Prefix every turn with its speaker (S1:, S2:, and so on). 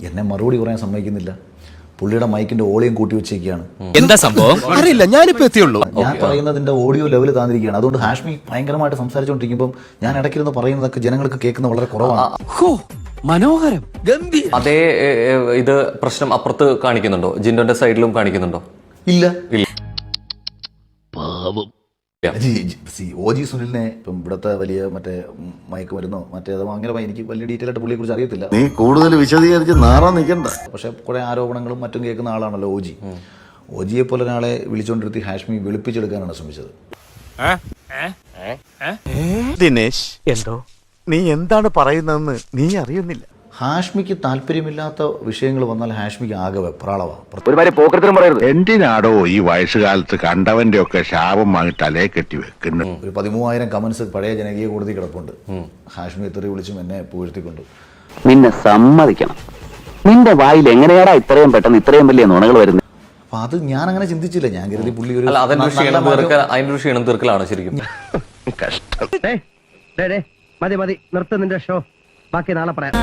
S1: എന്നെ മറുപടി പറയാൻ സമ്മതിക്കുന്നില്ല. പുള്ളിയുടെ മൈക്കിന്റെ ഓളിയം കൂട്ടി വെച്ചേക്കാണ്.
S2: എന്താ സംഭവം അറിയില്ല, ഞാനിപ്പോ എത്തിയുള്ളൂ.
S1: ഞാൻ പറയുന്നതിന്റെ ഓഡിയോ ലെവൽ താന്നിരിക്കുകയാണ്. അതുകൊണ്ട് ഹാഷ്മി ഭയങ്കരമായിട്ട് സംസാരിച്ചുകൊണ്ടിരിക്കുമ്പോൾ ഞാൻ ഇടയ്ക്കിരുന്ന് പറയുന്നതൊക്കെ ജനങ്ങൾക്ക് കേൾക്കുന്നത് വളരെ കുറവാണ്.
S2: മനോഹരം, ഗംഭീരം.
S3: അതേ ഇത് പ്രശ്നം അപ്പുറത്ത് കാണിക്കുന്നുണ്ടോ? ജിൻഡോന്റെ സൈഡിലും കാണിക്കുന്നുണ്ടോ?
S1: ഇല്ല.
S3: പാവം.
S1: OG സുനിലിനെ ഇപ്പം ഇവിടുത്തെ വലിയ മറ്റേ മയക്കുമരുന്നോ മറ്റേതോ അങ്ങനെ എനിക്ക് വലിയ ഡീറ്റെയിൽ ആയിട്ട് പുള്ളിയെ കുറിച്ച് അറിയത്തില്ല.
S4: നീ കൂടുതൽ വിശദീകരിച്ച് നാറാൻ നിൽക്കണ്ട.
S1: പക്ഷെ കുറെ ആരോപണങ്ങളും മറ്റും കേൾക്കുന്ന ആളാണല്ലോ OG. OGയെ പോലെ ഒരാളെ വിളിച്ചുകൊണ്ടിരുത്തി ഹാഷ്മി വെളുപ്പിച്ചെടുക്കാനാണ് ശ്രമിച്ചത്.
S5: ദിനേശ്, എന്തോ നീ എന്താണ് പറയുന്നതെന്ന് നീ അറിയുന്നില്ല.
S1: ഹാഷ്മിക്ക് താല്പര്യമില്ലാത്ത വിഷയങ്ങൾ വന്നാൽ ഹാഷ്മിക്ക് ആകെ വെപ്രാളമാണ്.
S4: എന്തിനാടോ ഈ വയസ്സുകാലത്ത് കണ്ടവന്റെ ഒക്കെ ശാപം വാങ്ങി തലേ കെട്ടി വെക്കുന്നു?
S1: ഒരു 13,000 കമന്റ്സ് പഴയ ജനകീയ കോടതി കിടപ്പുണ്ട്. ഹാഷ്മി തെറി വിളിച്ചും എന്നെ പുകഴ്ത്തിക്കൊണ്ട്.
S6: നിന്നെ സമ്മതിക്കണം, നിന്റെ വായിൽ എങ്ങനെയാടാ ഇത്രയും പെട്ടെന്ന് ഇത്രയും വലിയ നുണകൾ വരുന്നത്?
S1: അപ്പൊ അത് ഞാൻ അങ്ങനെ ചിന്തിച്ചില്ല. ഞാൻ കരുതി പുള്ളി ഒരു
S3: അതിന്റെ ക്ഷീണം തീർക്കലാണ് ശരിക്കും.
S7: മതി മതി, നിർത്ത് നിന്റെ ഷോ, ബാക്കി നാളെ പറയാം.